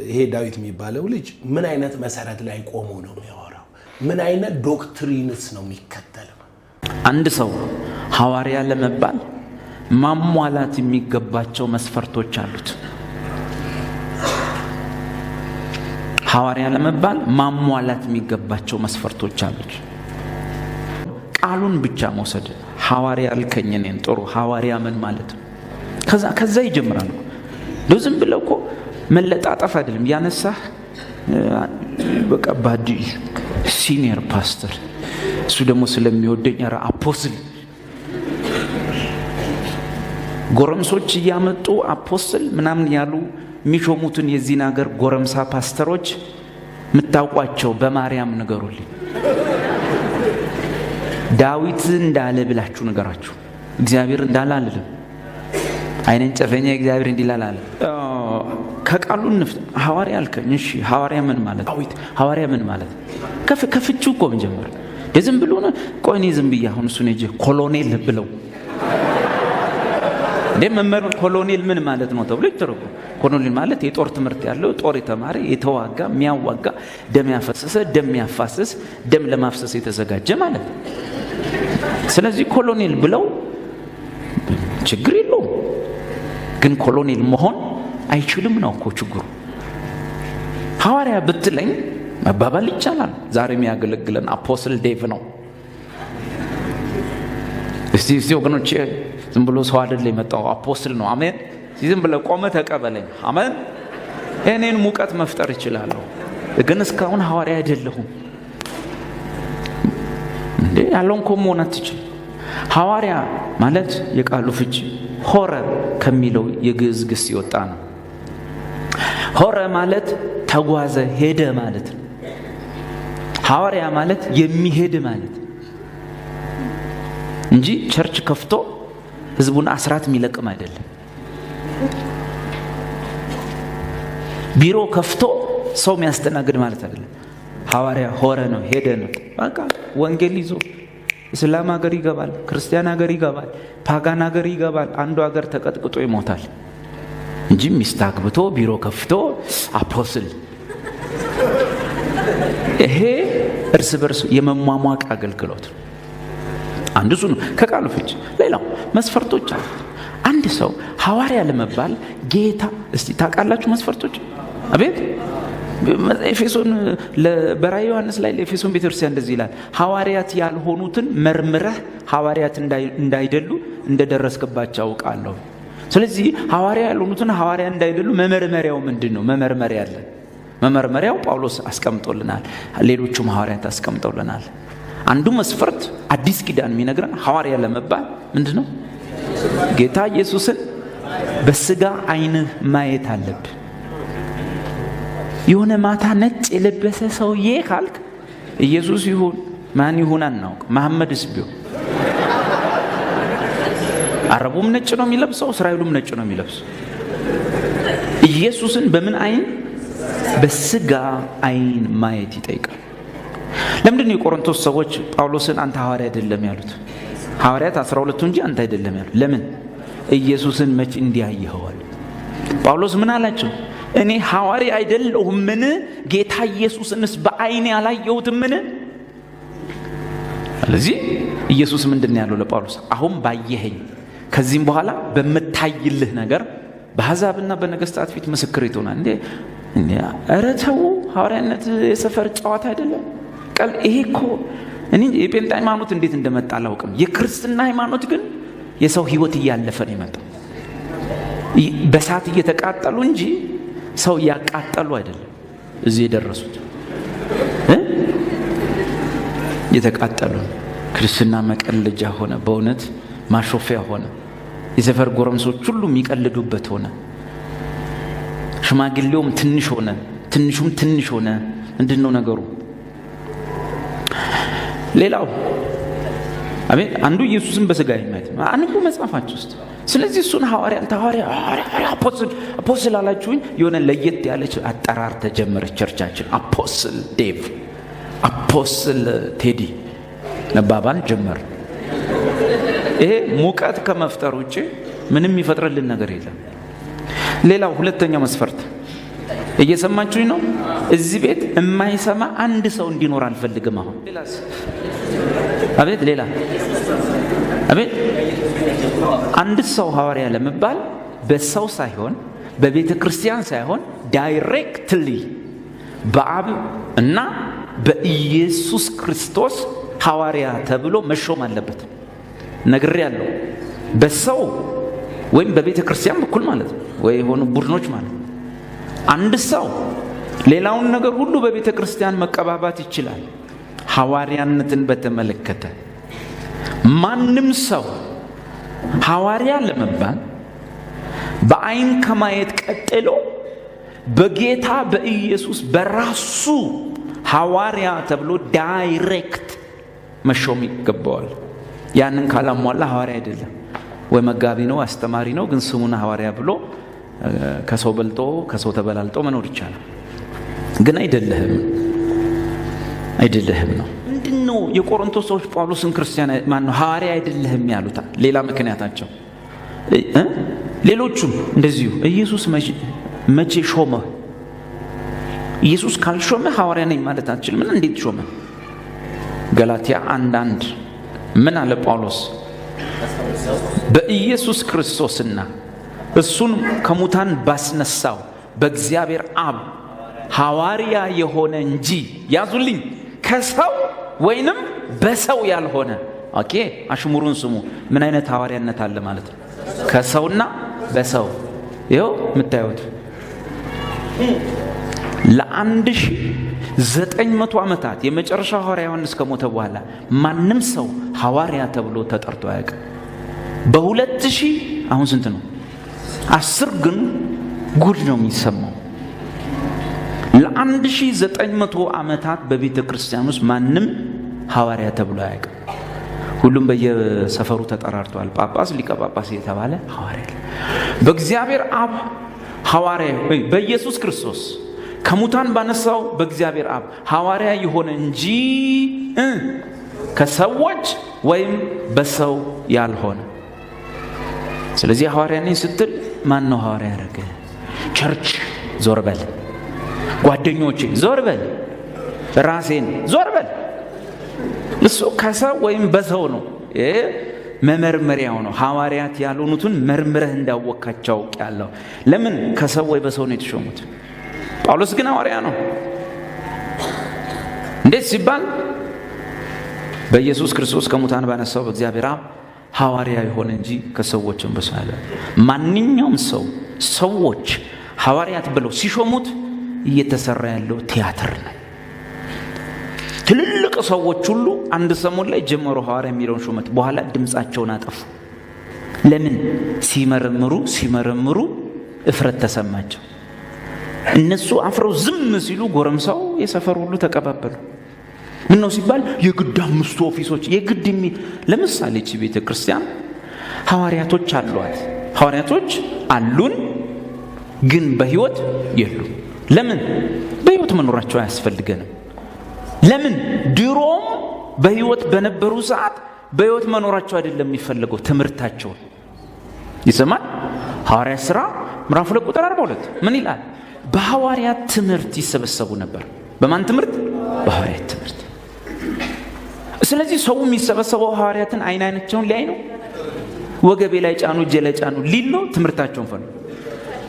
ይሄ ዳዊት የሚባለው ልጅ ምን አይነት መሰረት ላይ ቆሞ ነው የሚያወራው? ምን አይነት ዶክትሪንስ ነው የሚከተለው? አንድ ሰው ሐዋርያ ለመባል ማሟላት የሚገባቸው መስፈርቶች አሉት። ሐዋርያ ለመባል ማሟላት የሚገባቸው መስፈርቶች አሉት። ቃሉን ብቻ መውሰድ ሐዋርያ አልከኝ እኔን ጥሩ ሐዋርያ ምን ማለት ነው? ከዛ ይጀምራል። ዝም ብለው እኮ መለጣጠፍ አይደለም ያነሳህ በቃ ባዲ ሲኒየር ፓስተር እሱ ደግሞ ስለሚወደኝ ኧረ አፖስትል ጎረምሶች እያመጡ አፖስትል ምናምን ያሉ የሚሾሙትን የዚህን ሀገር ጎረምሳ ፓስተሮች የምታውቋቸው በማርያም ንገሩልኝ። ዳዊት እንዳለ ብላችሁ ንገራችሁ። እግዚአብሔር እንዳለ አልልም። አይነን ጨፈኛ እግዚአብሔር እንዲላል አለ። ከቃሉ ንፍት ሐዋርያ አልከኝ። እሺ ሐዋርያ ምን ማለት? ዳዊት ሐዋርያ ምን ማለት? ከፍቹ እኮ መጀመር ዝም ብሎ ነው። ቆይ እኔ ዝም ብዬ አሁን እሱን እጄ ኮሎኔል ብለው መመር ኮሎኔል ምን ማለት ነው ተብሎ ይተረኩ። ኮሎኔል ማለት የጦር ትምህርት ያለው ጦር የተማረ የተዋጋ የሚያዋጋ ደም ያፈሰሰ ደም ያፋሰስ ደም ለማፍሰስ የተዘጋጀ ማለት ነው። ስለዚህ ኮሎኔል ብለው ችግር የለውም። ግን ኮሎኔል መሆን አይችልም ነው እኮ ችግሩ። ሐዋርያ ብትለኝ መባባል ይቻላል። ዛሬ የሚያገለግለን አፖስትል ዴቭ ነው። እስቲ ወገኖቼ ዝም ብሎ ሰው አይደለም የመጣው አፖስትል ነው። አሜን። ዝም ብለ ቆመ ተቀበለኝ። አሜን። እኔን ሙቀት መፍጠር ይችላልው ግን እስካሁን ሐዋርያ አይደለሁም እንዴ ያለውን ኮሞና ትችል። ሐዋርያ ማለት የቃሉ ፍቺ ሆረ ከሚለው የግዕዝ ግስ ይወጣ ነው። ሆረ ማለት ተጓዘ ሄደ ማለት ነው። ሐዋርያ ማለት የሚሄድ ማለት እንጂ ቸርች ከፍቶ ህዝቡን አስራት የሚለቅም አይደለም። ቢሮ ከፍቶ ሰው የሚያስተናግድ ማለት አይደለም። ሐዋርያ ሆረ ነው ሄደ ነው። በቃ ወንጌል ይዞ እስላም ሀገር ይገባል፣ ክርስቲያን ሀገር ይገባል፣ ፓጋን ሀገር ይገባል። አንዱ ሀገር ተቀጥቅጦ ይሞታል እንጂ ሚስት አግብቶ ቢሮ ከፍቶ አፖስትል ይሄ እርስ በርስ የመሟሟቅ አገልግሎት አንዱ እሱ ነው ከቃሉ ፍቺ። ሌላው መስፈርቶች አሉ። አንድ ሰው ሐዋርያ ለመባል ጌታ እስቲ ታውቃላችሁ መስፈርቶች? አቤት ኤፌሶን በራእየ ዮሐንስ ላይ ለኤፌሶን ቤተክርስቲያን እንደዚህ ይላል፣ ሐዋርያት ያልሆኑትን መርምረህ ሐዋርያት እንዳይደሉ እንደደረስክባቸው አውቃለሁ። ስለዚህ ሐዋርያ ያልሆኑትን ሐዋርያ እንዳይደሉ መመርመሪያው ምንድነው? መመርመሪያ አለ። መመርመሪያው ጳውሎስ አስቀምጦልናል፣ ሌሎቹም ሐዋርያት አስቀምጠውልናል። አንዱ መስፈርት አዲስ ኪዳን የሚነግረን ሐዋርያ ለመባል ምንድነው? ጌታ ኢየሱስን በስጋ አይንህ ማየት አለብህ። የሆነ ማታ ነጭ የለበሰ ሰውዬ ካልክ ኢየሱስ ይሁን ማን ይሁን አናውቅ። መሐመድስ ቢሆን አረቡም ነጭ ነው የሚለብሰው፣ እስራኤሉም ነጭ ነው የሚለብሰው። ኢየሱስን በምን አይን? በስጋ አይን ማየት ይጠይቃል። ለምንድነው የቆሮንቶስ ሰዎች ጳውሎስን አንተ ሐዋርያ አይደለም ያሉት? ሐዋርያት 12 እንጂ አንተ አይደለም ያሉት። ለምን? ኢየሱስን መች እንዲያየኸዋል። ጳውሎስ ምን አላቸው? እኔ ሐዋርያ አይደለሁምን? ጌታ ኢየሱስንስ በአይኔ አላየሁትምን? ስለዚህ ኢየሱስ ምንድነው ያለው ለጳውሎስ? አሁን ባየኸኝ ከዚህም በኋላ በመታይልህ ነገር በአሕዛብና በነገስታት ፊት ምስክር ትሆናለህ። እንዴ ኧረ ተው፣ ሐዋርያነት የሰፈር ጨዋታ አይደለም። ይሄ እኮ እኔ የጴንጤ ሃይማኖት እንዴት እንደመጣ አላውቅም። የክርስትና ሃይማኖት ግን የሰው ህይወት እያለፈ ነው የመጣው። በሳት እየተቃጠሉ እንጂ ሰው ያቃጠሉ አይደለም እዚህ የደረሱት። የተቃጠሉ ክርስትና መቀለጃ ሆነ፣ በእውነት ማሾፊያ ሆነ። የሰፈር ጎረምሶች ሁሉ የሚቀልዱበት ሆነ። ሽማግሌውም ትንሽ ሆነ፣ ትንሹም ትንሽ ሆነ። ምንድነው ነገሩ? ሌላው አሜን አንዱ ኢየሱስን በስጋ ይማት አንዱ መጽሐፋችሁ ውስጥ። ስለዚህ እሱን ሐዋርያ አፖስትል አላችሁኝ። የሆነ ለየት ያለች አጠራር ተጀመረች ቸርቻችን። አፖስትል ዴቭ፣ አፖስትል ቴዲ መባባል ጀመር። ይሄ ሙቀት ከመፍጠር ውጪ ምንም ይፈጥርልን ነገር የለም። ሌላው ሁለተኛው መስፈርት እየሰማችሁኝ ነው? እዚህ ቤት የማይሰማ አንድ ሰው እንዲኖር አልፈልግም። አሁን አቤት ሌላ አቤት አንድ ሰው ሐዋርያ ለመባል በሰው ሳይሆን በቤተ ክርስቲያን ሳይሆን ዳይሬክትሊ በአብ እና በኢየሱስ ክርስቶስ ሐዋርያ ተብሎ መሾም አለበት። ነግሬያለሁ። በሰው ወይም በቤተ ክርስቲያን በኩል ማለት ነው፣ ወይ የሆኑ ቡድኖች ማለት ነው። አንድ ሰው ሌላውን ነገር ሁሉ በቤተ ክርስቲያን መቀባባት ይችላል። ሐዋርያነትን በተመለከተ ማንም ሰው ሐዋርያ ለመባል በአይን ከማየት ቀጥሎ በጌታ በኢየሱስ በራሱ ሐዋርያ ተብሎ ዳይሬክት መሾም ይገባዋል። ያንን ካላሟላ ሐዋርያ አይደለም። ወይ መጋቢ ነው፣ አስተማሪ ነው፣ ግን ስሙን ሐዋርያ ብሎ ከሰው በልጦ ከሰው ተበላልጦ መኖር ይቻላል። ግን አይደለህም ነው። ምንድነው የቆሮንቶስ ሰዎች ጳውሎስን ክርስቲያን ማነው ሐዋርያ አይደለህም ያሉት? ሌላ ምክንያታቸው ሌሎቹም እንደዚሁ ኢየሱስ መቼ ሾመ? ኢየሱስ ካልሾመ ሐዋርያ ነኝ ማለት አትችልም። ምን እንዴት ሾመ? ገላትያ 1:1 ምን አለ ጳውሎስ? በኢየሱስ ክርስቶስና እሱን ከሙታን ባስነሳው በእግዚአብሔር አብ ሐዋርያ የሆነ እንጂ ያዙልኝ ከሰው ወይንም በሰው ያልሆነ። ኦኬ አሽሙሩን ስሙ። ምን አይነት ሐዋርያነት አለ ማለት ነው? ከሰውና በሰው። ይኸው የምታዩት ለ1900 ዓመታት የመጨረሻው ሐዋርያ ዮሐንስ ከሞተ በኋላ ማንም ሰው ሐዋርያ ተብሎ ተጠርቶ አያውቅም። በ2000 አሁን ስንት ነው? 10 ግን ጉድ ነው የሚሰማው። ለ1900 ዓመታት በቤተ ክርስቲያን ውስጥ ማንም ሐዋርያ ተብሎ አያውቅም። ሁሉም በየሰፈሩ ተጠራርቷል። ጳጳስ፣ ሊቀ ጳጳስ የተባለ ሐዋርያ። በእግዚአብሔር አብ ሐዋርያ ወይ በኢየሱስ ክርስቶስ ከሙታን ባነሳው በእግዚአብሔር አብ ሐዋርያ የሆነ እንጂ ከሰዎች ወይም በሰው ያልሆነ። ስለዚህ ሐዋርያ ነኝ ስትል ማን ነው ሐዋርያ ያደረገ? ቸርች ዞር በል፣ ጓደኞቼ ዞር በል፣ ራሴን ዞር በል። እሱ ከሰው ወይም በሰው ነው። መመርመሪያው ነው። ሐዋርያት ያልሆኑትን መርምረህ እንዳወካቸው አውቃለሁ። ለምን ከሰው ወይ በሰው ነው የተሾሙት? ጳውሎስ ግን ሐዋርያ ነው። እንዴት ሲባል በኢየሱስ ክርስቶስ ከሙታን ባነሳው በእግዚአብሔር አብ ሐዋርያ የሆነ እንጂ ከሰዎችም በሰው ያለ። ማንኛውም ሰዎች ሐዋርያት ብለው ሲሾሙት እየተሰራ ያለው ቲያትር ነው። ትልልቅ ሰዎች ሁሉ አንድ ሰሞን ላይ ጀመሩ ሐዋርያ የሚለውን ሹመት፣ በኋላ ድምጻቸውን አጠፉ። ለምን? ሲመረምሩ እፍረት ተሰማቸው። እነሱ አፍረው ዝም ሲሉ ጎረምሳው የሰፈር ሁሉ ተቀባበሉ። ምን ነው ሲባል የግድ 5 ኦፊሶች የግድ ለምሳሌ እቺ ቤተ ክርስቲያን ሐዋርያቶች አሏት። ሐዋርያቶች አሉን፣ ግን በህይወት የሉም። ለምን? በህይወት መኖራቸው አያስፈልገንም። ለምን? ድሮም በህይወት በነበሩ ሰዓት በህይወት መኖራቸው አይደለም የሚፈልገው፣ ትምህርታቸው ይሰማል። ሐዋርያት ሥራ ምዕራፍ 2 ቁጥር 42 ምን ይላል? በሐዋርያት ትምህርት ይሰበሰቡ ነበር። በማን ትምህርት? በሐዋርያት ትምህርት። ስለዚህ ሰው የሚሰበሰበው ሐዋርያትን አይናቸውን ሊያይ ነው። ወገቤ ላይ ጫኑ፣ እጄ ላይ ጫኑ ሊል ነው። ትምህርታቸውን ፈሉ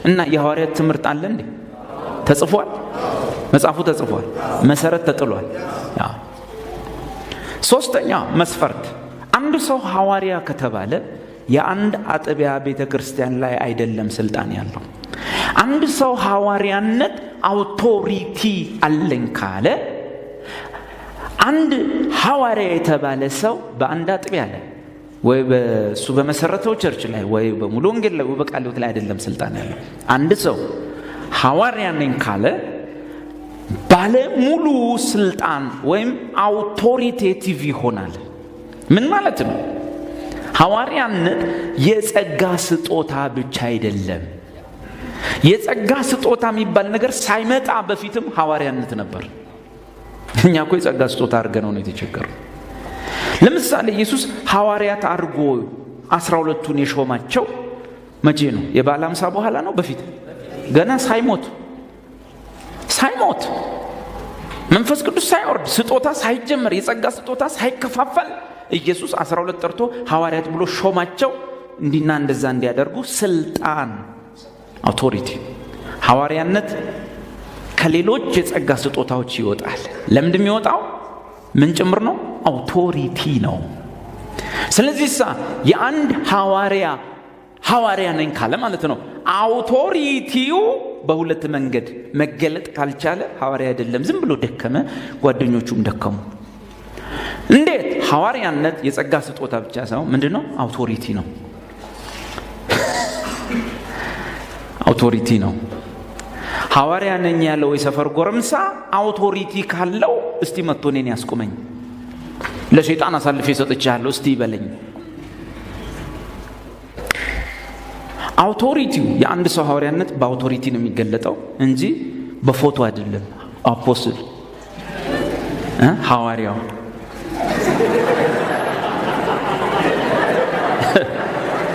እና የሐዋርያት ትምህርት አለ እንዴ? ተጽፏል። መጽሐፉ ተጽፏል። መሰረት ተጥሏል። ሶስተኛ መስፈርት፣ አንድ ሰው ሐዋርያ ከተባለ የአንድ አጥቢያ ቤተ ክርስቲያን ላይ አይደለም ስልጣን ያለው። አንድ ሰው ሐዋርያነት አውቶሪቲ አለኝ ካለ አንድ ሐዋርያ የተባለ ሰው በአንድ አጥቢያ ላይ ወይ በሱ በመሰረተው ቸርች ላይ ወይ በሙሉ ወንጌል ላይ ወይ በቃለ ሕይወት ላይ አይደለም ስልጣን ያለው። አንድ ሰው ሐዋርያ ነኝ ካለ ባለ ሙሉ ስልጣን ወይም አውቶሪቴቲቭ ይሆናል። ምን ማለት ነው? ሐዋርያነት የጸጋ ስጦታ ብቻ አይደለም። የጸጋ ስጦታ የሚባል ነገር ሳይመጣ በፊትም ሐዋርያነት ነበር። እኛ እኮ የጸጋ ስጦታ አድርገነው ነው የተቸገረው። ለምሳሌ ኢየሱስ ሐዋርያት አድርጎ 12ቱን የሾማቸው መቼ ነው? የበዓለ ሃምሳ በኋላ ነው? በፊት ገና ሳይሞት ሳይሞት መንፈስ ቅዱስ ሳይወርድ ስጦታ ሳይጀመር የጸጋ ስጦታ ሳይከፋፈል ኢየሱስ 12 ጠርቶ ሐዋርያት ብሎ ሾማቸው እንዲና እንደዛ እንዲያደርጉ ስልጣን አውቶሪቲ። ሐዋርያነት ከሌሎች የጸጋ ስጦታዎች ይወጣል። ለምንድን የሚወጣው? ምን ጭምር ነው? አውቶሪቲ ነው። ስለዚህ የአንድ ሐዋርያ ነኝ ካለ ማለት ነው አውቶሪቲው በሁለት መንገድ መገለጥ ካልቻለ ሐዋርያ አይደለም። ዝም ብሎ ደከመ፣ ጓደኞቹም ደከሙ። እንዴት? ሐዋርያነት የጸጋ ስጦታ ብቻ ሳይሆን ምንድነው? አውቶሪቲ ነው። አውቶሪቲ ነው። ሐዋርያ ነኝ ያለው የሰፈር ጎረምሳ አውቶሪቲ ካለው እስቲ መጥቶ እኔን ያስቆመኝ፣ ለሸይጣን አሳልፌ ሰጥቻለሁ እስቲ ይበለኝ። አውቶሪቲው የአንድ ሰው ሐዋርያነት በአውቶሪቲ ነው የሚገለጠው እንጂ በፎቶ አይደለም። አፖስትል ሐዋርያው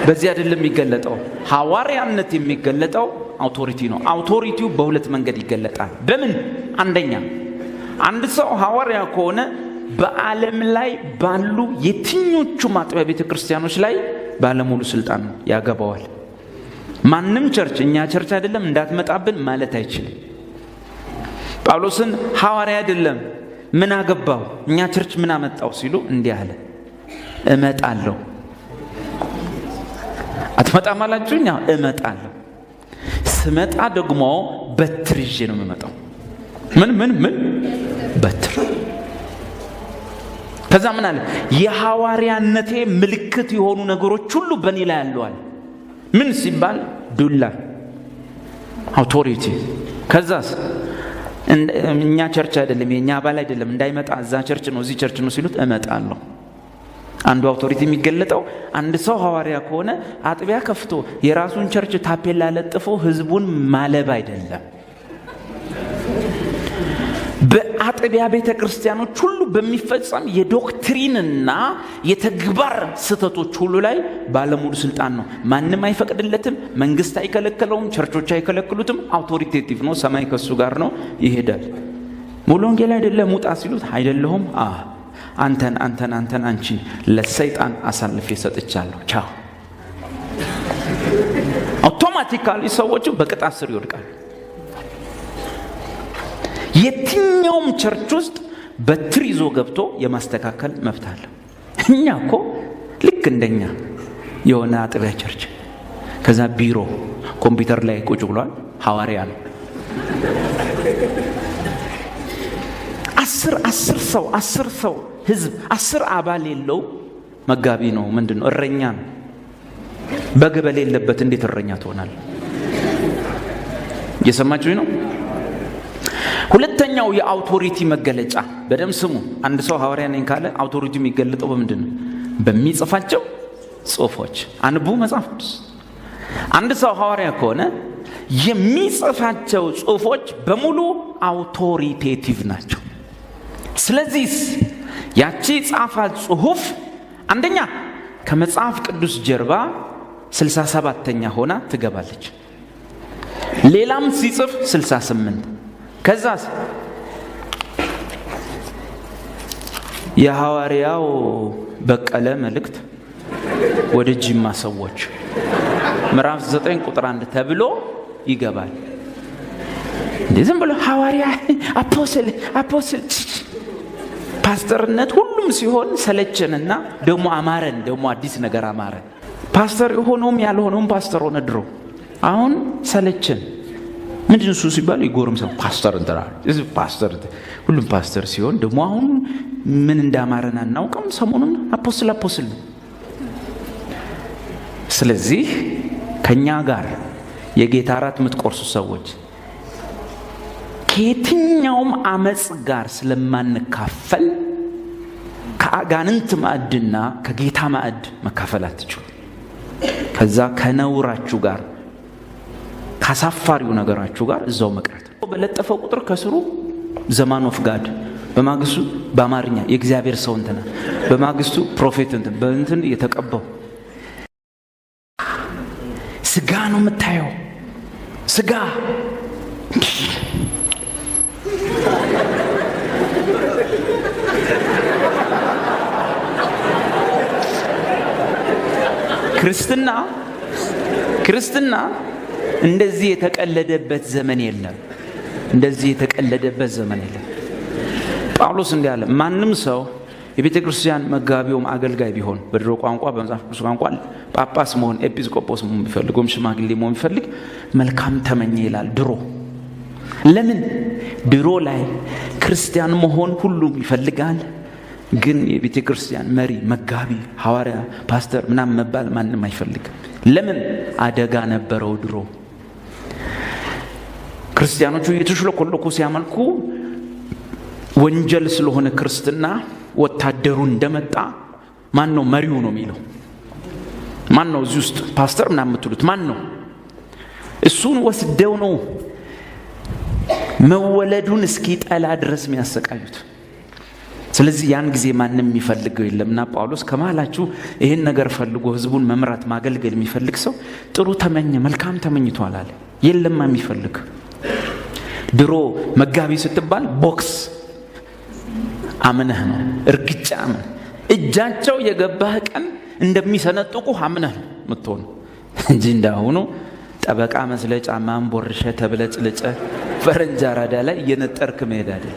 በዚህ አይደለም የሚገለጠው። ሐዋርያነት የሚገለጠው አውቶሪቲ ነው። አውቶሪቲው በሁለት መንገድ ይገለጣል። በምን? አንደኛ አንድ ሰው ሐዋርያ ከሆነ በዓለም ላይ ባሉ የትኞቹ አጥቢያ ቤተክርስቲያኖች ላይ ባለሙሉ ስልጣን ነው፣ ያገባዋል። ማንም ቸርች እኛ ቸርች አይደለም እንዳትመጣብን ማለት አይችልም። ጳውሎስን ሐዋርያ አይደለም ምን አገባው እኛ ቸርች ምን አመጣው ሲሉ እንዲህ አለ፣ እመጣለሁ። አትመጣም አላችሁኝ? እመጣለሁ። ስመጣ ደግሞ በትር ይዤ ነው የምመጣው። ምን በትር። ከዛ ምን አለ? የሐዋርያነቴ ምልክት የሆኑ ነገሮች ሁሉ በእኔ ላይ አለዋል። ምን ሲባል? ዱላ፣ አውቶሪቲ። ከዛስ እኛ ቸርች አይደለም የኛ አባል አይደለም እንዳይመጣ እዛ ቸርች ነው እዚህ ቸርች ነው ሲሉት እመጣለሁ። አንዱ አውቶሪቲ የሚገለጠው አንድ ሰው ሐዋርያ ከሆነ አጥቢያ ከፍቶ የራሱን ቸርች ታፔላ ለጥፎ ህዝቡን ማለብ አይደለም። በአጥቢያ ቤተክርስቲያኖች ሁሉ በሚፈጸም የዶክትሪንና የተግባር ስህተቶች ሁሉ ላይ ባለሙሉ ስልጣን ነው። ማንም አይፈቅድለትም፣ መንግስት አይከለክለውም፣ ቸርቾች አይከለክሉትም። አውቶሪቴቲቭ ነው። ሰማይ ከሱ ጋር ነው፣ ይሄዳል። ሙሉ ወንጌል አይደለም ውጣ ሲሉት አይደለሁም፣ አንተን አንቺን ለሰይጣን አሳልፌ ሰጥቻለሁ፣ ቻው። አውቶማቲካሊ ሰዎቹ በቅጣት ስር ይወድቃሉ። የትኛውም ቸርች ውስጥ በትር ይዞ ገብቶ የማስተካከል መብት አለ። እኛ እኮ ልክ እንደኛ የሆነ አጥቢያ ቸርች ከዛ ቢሮ ኮምፒውተር ላይ ቁጭ ብሏል፣ ሐዋርያ ነው። አስር ሰው ህዝብ 10 አባል የለው መጋቢ ነው። ምንድነው? እረኛ ነው። በግ በሌለበት እንዴት እረኛ ትሆናል? እየሰማችሁኝ ነው? ሁለተኛው የአውቶሪቲ መገለጫ በደም ስሙ። አንድ ሰው ሐዋርያ ነኝ ካለ አውቶሪቲ የሚገለጠው በምንድን ነው? በሚጽፋቸው ጽሑፎች። አንቡ መጽሐፍ ቅዱስ። አንድ ሰው ሐዋርያ ከሆነ የሚጽፋቸው ጽሑፎች በሙሉ አውቶሪቴቲቭ ናቸው። ስለዚህ ያቺ ጻፋ ጽሑፍ አንደኛ ከመጽሐፍ ቅዱስ ጀርባ 67ኛ ሆና ትገባለች። ሌላም ሲጽፍ 68። ከዛስ የሐዋርያው በቀለ መልእክት ወደ ጅማ ሰዎች ምዕራፍ 9 ቁጥር 1 ተብሎ ይገባል። እንደዚህም ብሎ ሐዋርያ አፖስትል ፓስተርነት ሁሉም ሲሆን ሰለቸንና ደግሞ አማረን፣ ደግሞ አዲስ ነገር አማረን። ፓስተር የሆነውም ያልሆነውም ፓስተር ሆነ ድሮ። አሁን ሰለቸን። ምንድን ነው ሲባል ይጎርም ሰው ፓስተር እንተራል እዚ ፓስተር ሁሉም ፓስተር ሲሆን ደግሞ አሁን ምን እንዳማረን አናውቅም። ሰሞኑን አፖስትል። ስለዚህ ከኛ ጋር የጌታ እራት የምትቆርሱ ሰዎች ከየትኛውም አመጽ ጋር ስለማንካፈል ከአጋንንት ማዕድና ከጌታ ማዕድ መካፈል አትችሉ። ከዛ ከነውራችሁ ጋር ካሳፋሪው ነገራችሁ ጋር እዛው መቅረት። በለጠፈው ቁጥር ከስሩ ዘማን ኦፍ ጋድ፣ በማግስቱ በአማርኛ የእግዚአብሔር ሰው እንትና፣ በማግስቱ ፕሮፌት እንትን በእንትን የተቀባው ስጋ ነው የምታየው። ስጋ ክርስትና እንደዚህ የተቀለደበት ዘመን የለም። እንደዚህ የተቀለደበት ዘመን የለም። ጳውሎስ እንዲህ አለ፣ ማንም ሰው የቤተ ክርስቲያን መጋቢውም አገልጋይ ቢሆን በድሮ ቋንቋ በመጽሐፍ ቅዱስ ቋንቋ ጳጳስ መሆን ኤጲስቆጶስ መሆን ቢፈልግ ወይም ሽማግሌ መሆን ቢፈልግ መልካም ተመኘ ይላል። ለምን ድሮ ላይ ክርስቲያን መሆን ሁሉም ይፈልጋል፣ ግን የቤተ ክርስቲያን መሪ፣ መጋቢ፣ ሐዋርያ፣ ፓስተር ምናምን መባል ማንም አይፈልግም። ለምን? አደጋ ነበረው ድሮ። ክርስቲያኖቹ የተሽለኮለኩ ሲያመልኩ ወንጀል ስለሆነ ክርስትና ወታደሩ እንደመጣ ማን ነው መሪው ነው የሚለው? ማን ነው እዚህ ውስጥ ፓስተር ምናምን የምትሉት ማን ነው? እሱን ወስደው ነው መወለዱን እስኪጠላ ድረስ የሚያሰቃዩት። ስለዚህ ያን ጊዜ ማንም የሚፈልገው የለምና ጳውሎስ ከመሃላችሁ ይህን ነገር ፈልጎ ህዝቡን መምራት ማገልገል የሚፈልግ ሰው ጥሩ ተመኘ፣ መልካም ተመኝቷል አለ። የለም የሚፈልግ። ድሮ መጋቢ ስትባል ቦክስ አምነህ ነው፣ እርግጫ አምነህ እጃቸው የገባህ ቀን እንደሚሰነጥቁ አምነህ ነው የምትሆኑ እንጂ እንዳሁኑ ጠበቃ መስለ ጫማን ቦርሸ ተብለጭልጨ ፈረንጅ አራዳ ላይ እየነጠርክ መሄድ አይደል።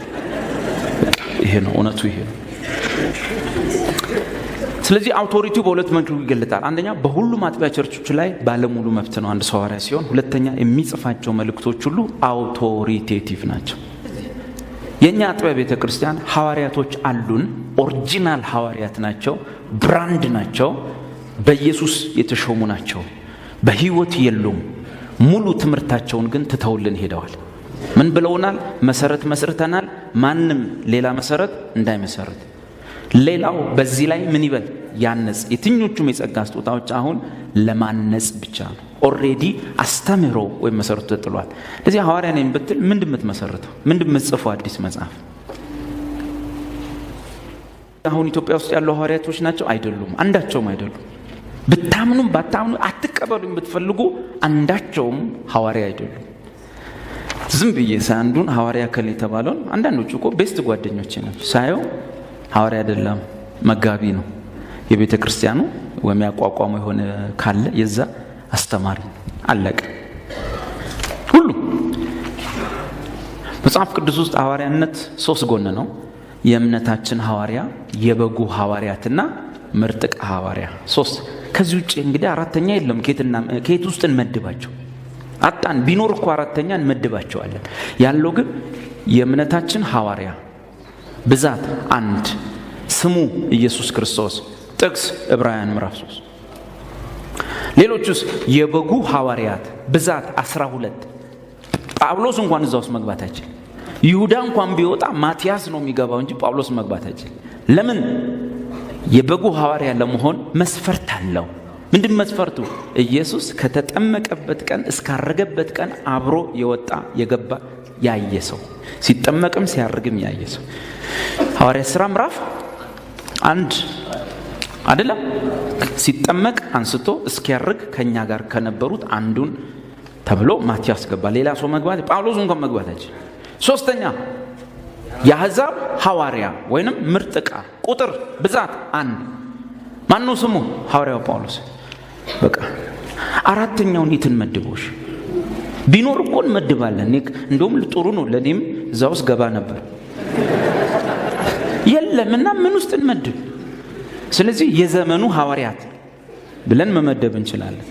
ይሄ ነው እውነቱ፣ ይሄ ነው። ስለዚህ አውቶሪቲው በሁለት መንገድ ይገለጣል። አንደኛ በሁሉም አጥቢያ ቸርቾች ላይ ባለሙሉ መብት ነው አንድ ሰው ሐዋርያ ሲሆን፣ ሁለተኛ የሚጽፋቸው መልእክቶች ሁሉ አውቶሪቴቲቭ ናቸው። የኛ አጥቢያ ቤተክርስቲያን ሐዋርያቶች አሉን። ኦሪጂናል ሐዋርያት ናቸው፣ ብራንድ ናቸው፣ በኢየሱስ የተሾሙ ናቸው። በህይወት የሉም። ሙሉ ትምህርታቸውን ግን ትተውልን ሄደዋል። ምን ብለውናል? መሰረት መስርተናል፣ ማንም ሌላ መሰረት እንዳይመሰረት። ሌላው በዚህ ላይ ምን ይበል? ያነጽ። የትኞቹም የጸጋ ስጦታዎች አሁን ለማነጽ ብቻ ነው። ኦሬዲ አስተምህሮ ወይም መሰረቱ ተጥሏል። ስለዚህ ሐዋርያ ነኝ ብትል ምንድን የምትመሰርተው? ምንድን የምትጽፈው? አዲስ መጽሐፍ። አሁን ኢትዮጵያ ውስጥ ያሉ ሐዋርያቶች ናቸው? አይደሉም፣ አንዳቸውም አይደሉም። ብታምኑም ባታምኑ አትቀበሉኝ ብትፈልጉ አንዳቸውም ሐዋርያ አይደሉም። ዝም ብዬ ሳንዱን ሐዋርያ ከለ የተባለውን አንዳንዶቹ እኮ ቤስት ጓደኞቼ ናቸው ሳየው ሐዋርያ አይደለም፣ መጋቢ ነው። የቤተ ክርስቲያኑ ወይም ያቋቋሙ የሆነ ካለ የዛ አስተማሪ አለቀ። ሁሉ መጽሐፍ ቅዱስ ውስጥ ሐዋርያነት 3 ጎን ነው። የእምነታችን ሐዋርያ፣ የበጉ ሐዋርያትና ምርጥቅ ሐዋርያ 3። ከዚህ ውጪ እንግዲህ አራተኛ የለም። ከየት ውስጥ እንመድባቸው? አጣን። ቢኖር እኮ አራተኛ እንመድባቸዋለን። ያለው ግን የእምነታችን ሐዋርያ ብዛት 1፣ ስሙ ኢየሱስ ክርስቶስ፣ ጥቅስ ዕብራውያን ምዕራፍ 3። ሌሎቹስ የበጉ ሐዋርያት ብዛት 12። ጳውሎስ እንኳን እዛ ውስጥ መግባት አይችል። ይሁዳ እንኳን ቢወጣ ማቲያስ ነው የሚገባው እንጂ ጳውሎስ መግባት አይችል። ለምን? የበጉ ሐዋርያ ለመሆን መስፈርት አለው። ምንድን መስፈርቱ? ኢየሱስ ከተጠመቀበት ቀን እስካረገበት ቀን አብሮ የወጣ የገባ ያየ ሰው፣ ሲጠመቅም ሲያርግም ያየ ሰው። ሐዋርያ ሥራ ምዕራፍ 1 አይደለም? ሲጠመቅ አንስቶ እስኪያርግ ከኛ ጋር ከነበሩት አንዱን ተብሎ ማቲያስ ገባ። ሌላ ሰው መግባት ጳውሎስ እንኳን መግባት አይችል። 3ኛ የአሕዛብ ሐዋርያ ወይንም ምርጥቃ ቁጥር ብዛት 1። ማነው ስሙ? ሐዋርያው ጳውሎስ። በቃ አራተኛውን የትን መድቦሽ? ቢኖር እኮ እንመድባለን። እንደውም ጥሩ ነው፣ ለኔም እዛ ውስጥ ገባ ነበር። የለምና ምን ውስጥ እንመድብ? ስለዚህ የዘመኑ ሐዋርያት ብለን መመደብ እንችላለን።